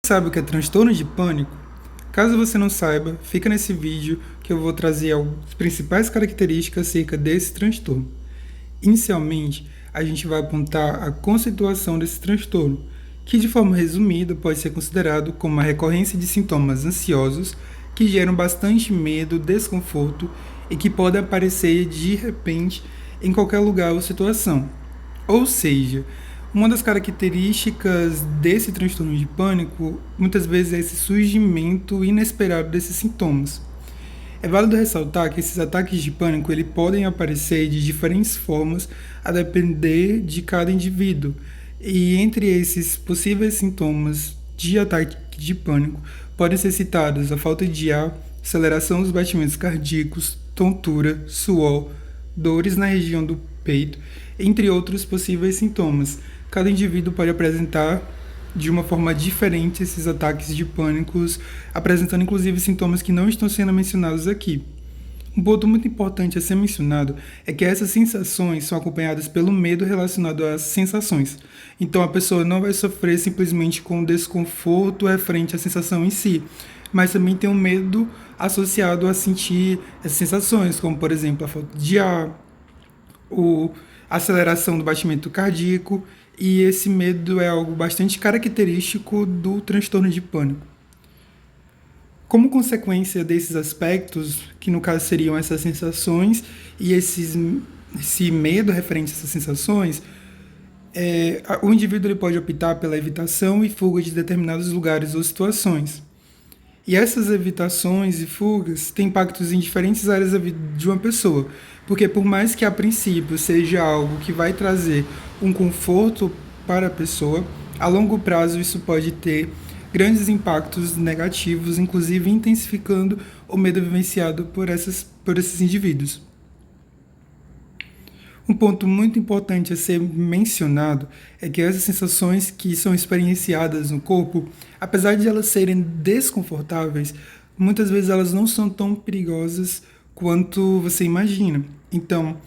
Sabe o que é transtorno de pânico? Caso você não saiba, fica nesse vídeo que eu vou trazer as principais características acerca desse transtorno. Inicialmente, a gente vai apontar a conceituação desse transtorno, que de forma resumida pode ser considerado como uma recorrência de sintomas ansiosos que geram bastante medo, desconforto e que podem aparecer de repente em qualquer lugar ou situação. Ou seja, uma das características desse transtorno de pânico muitas vezes é esse surgimento inesperado desses sintomas. É válido ressaltar que esses ataques de pânico podem aparecer de diferentes formas a depender de cada indivíduo. E entre esses possíveis sintomas de ataque de pânico podem ser citados a falta de ar, aceleração dos batimentos cardíacos, tontura, suor, dores na região do peito, entre outros possíveis sintomas. Cada indivíduo pode apresentar de uma forma diferente esses ataques de pânicos, apresentando inclusive sintomas que não estão sendo mencionados aqui. Um ponto muito importante a ser mencionado é que essas sensações são acompanhadas pelo medo relacionado às sensações. Então a pessoa não vai sofrer simplesmente com desconforto referente à sensação em si, mas também tem um medo associado a sentir essas sensações, como por exemplo a falta de ar, a aceleração do batimento cardíaco, e esse medo é algo bastante característico do transtorno de pânico. Como consequência desses aspectos, que no caso seriam essas sensações e esse medo referente a essas sensações, o indivíduo ele pode optar pela evitação e fuga de determinados lugares ou situações. E essas evitações e fugas têm impactos em diferentes áreas da vida de uma pessoa, porque por mais que a princípio seja algo que vai trazer um conforto para a pessoa, a longo prazo isso pode ter grandes impactos negativos, inclusive intensificando o medo vivenciado por esses indivíduos. Um ponto muito importante a ser mencionado é que essas sensações que são experienciadas no corpo, apesar de elas serem desconfortáveis, muitas vezes elas não são tão perigosas quanto você imagina. Então,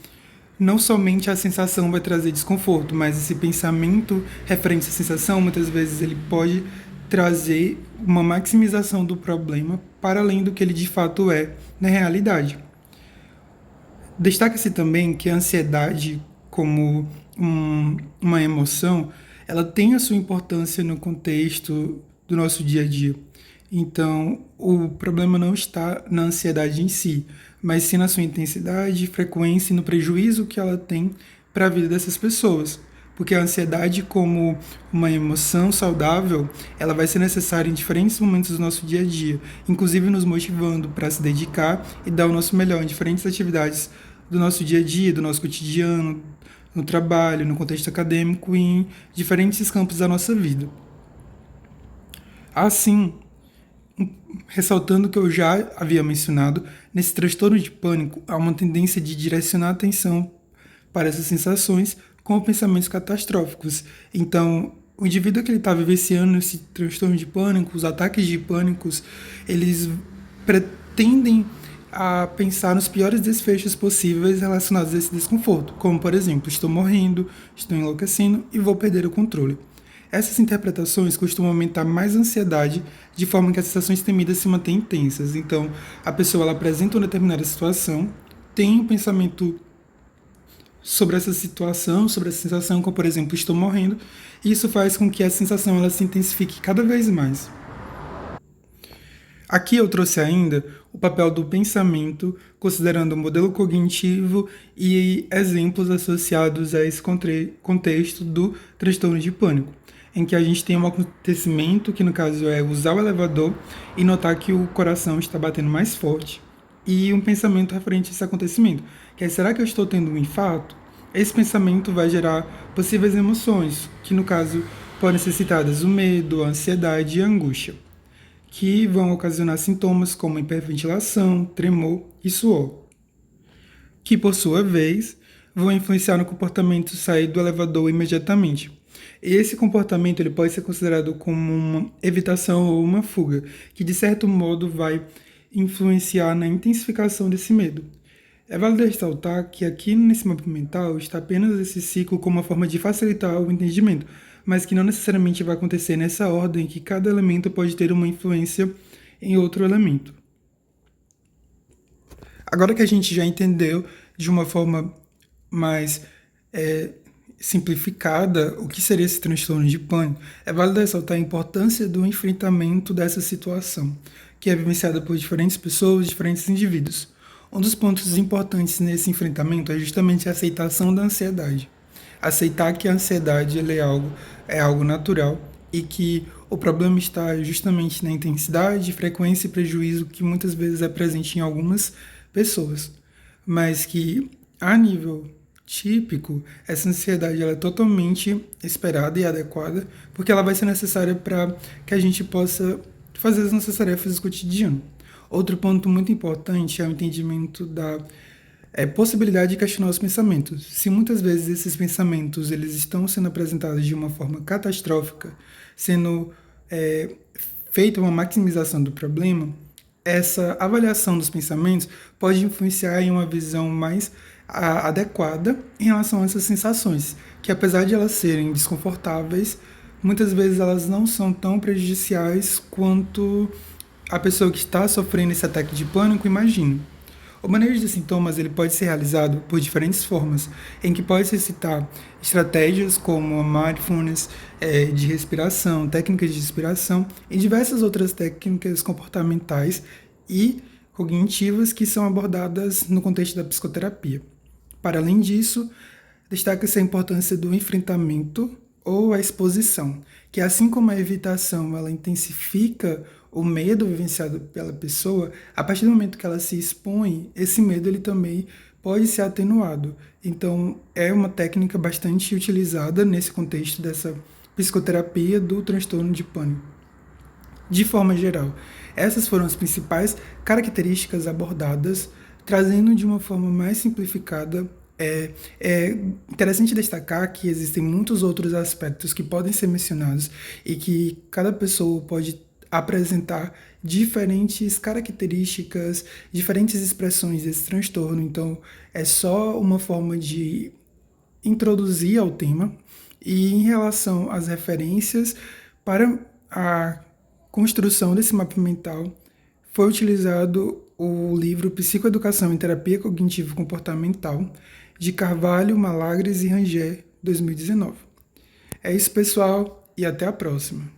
não somente a sensação vai trazer desconforto, mas esse pensamento referente à sensação, muitas vezes ele pode trazer uma maximização do problema para além do que ele de fato é na realidade. Destaca-se também que a ansiedade, como uma emoção, ela tem a sua importância no contexto do nosso dia a dia. Então, o problema não está na ansiedade em si, mas sim na sua intensidade, frequência e no prejuízo que ela tem para a vida dessas pessoas. Porque a ansiedade, como uma emoção saudável, ela vai ser necessária em diferentes momentos do nosso dia a dia, inclusive nos motivando para se dedicar e dar o nosso melhor em diferentes atividades do nosso dia a dia, do nosso cotidiano, no trabalho, no contexto acadêmico e em diferentes campos da nossa vida. Assim, ressaltando o que eu já havia mencionado, nesse transtorno de pânico há uma tendência de direcionar a atenção para essas sensações com pensamentos catastróficos. Então, o indivíduo que ele está vivenciando esse transtorno de pânico, os ataques de pânicos, eles pretendem a pensar nos piores desfechos possíveis relacionados a esse desconforto, como, por exemplo, estou morrendo, estou enlouquecendo e vou perder o controle. Essas interpretações costumam aumentar mais a ansiedade, de forma que as sensações temidas se mantêm intensas. Então, a pessoa ela apresenta uma determinada situação, tem um pensamento sobre essa situação, sobre essa sensação, como por exemplo, estou morrendo, e isso faz com que a sensação ela se intensifique cada vez mais. Aqui eu trouxe ainda o papel do pensamento, considerando o modelo cognitivo e exemplos associados a esse contexto do transtorno de pânico, em que a gente tem um acontecimento, que no caso é usar o elevador e notar que o coração está batendo mais forte, e um pensamento referente a esse acontecimento, que é, será que eu estou tendo um infarto? Esse pensamento vai gerar possíveis emoções, que no caso podem ser citadas o medo, a ansiedade e a angústia, que vão ocasionar sintomas como hiperventilação, tremor e suor, que por sua vez vão influenciar no comportamento de sair do elevador imediatamente. Esse comportamento ele pode ser considerado como uma evitação ou uma fuga, que de certo modo vai influenciar na intensificação desse medo. É válido ressaltar que aqui nesse mapa mental está apenas esse ciclo como uma forma de facilitar o entendimento, mas que não necessariamente vai acontecer nessa ordem, que cada elemento pode ter uma influência em outro elemento. Agora que a gente já entendeu de uma forma mais simplificada o que seria esse transtorno de pânico, é válido ressaltar a importância do enfrentamento dessa situação, que é vivenciada por diferentes pessoas, diferentes indivíduos. Um dos pontos importantes nesse enfrentamento é justamente a aceitação da ansiedade. Aceitar que a ansiedade é algo natural e que o problema está justamente na intensidade, frequência e prejuízo que muitas vezes é presente em algumas pessoas, mas que a nível típico, essa ansiedade ela é totalmente esperada e adequada, porque ela vai ser necessária para que a gente possa fazer as nossas tarefas do cotidiano. Outro ponto muito importante é o entendimento da possibilidade de questionar os pensamentos. Se muitas vezes esses pensamentos eles estão sendo apresentados de uma forma catastrófica, sendo feita uma maximização do problema, essa avaliação dos pensamentos pode influenciar em uma visão mais adequada em relação a essas sensações, que apesar de elas serem desconfortáveis, muitas vezes elas não são tão prejudiciais quanto a pessoa que está sofrendo esse ataque de pânico imagina. O manejo de sintomas ele pode ser realizado por diferentes formas, em que pode se citar estratégias como a mindfulness, de respiração, técnicas de respiração e diversas outras técnicas comportamentais e cognitivas que são abordadas no contexto da psicoterapia. Para além disso, destaca-se a importância do enfrentamento ou a exposição, que assim como a evitação ela intensifica o medo vivenciado pela pessoa, a partir do momento que ela se expõe, esse medo ele também pode ser atenuado. Então, é uma técnica bastante utilizada nesse contexto dessa psicoterapia do transtorno de pânico. De forma geral, essas foram as principais características abordadas, trazendo de uma forma mais simplificada. É interessante destacar que existem muitos outros aspectos que podem ser mencionados e que cada pessoa pode apresentar diferentes características, diferentes expressões desse transtorno. Então, é só uma forma de introduzir ao tema. E em relação às referências para a construção desse mapa mental, foi utilizado o livro Psicoeducação em Terapia Cognitivo-Comportamental, de Carvalho, Malagres e Rangel, 2019. É isso, pessoal, e até a próxima.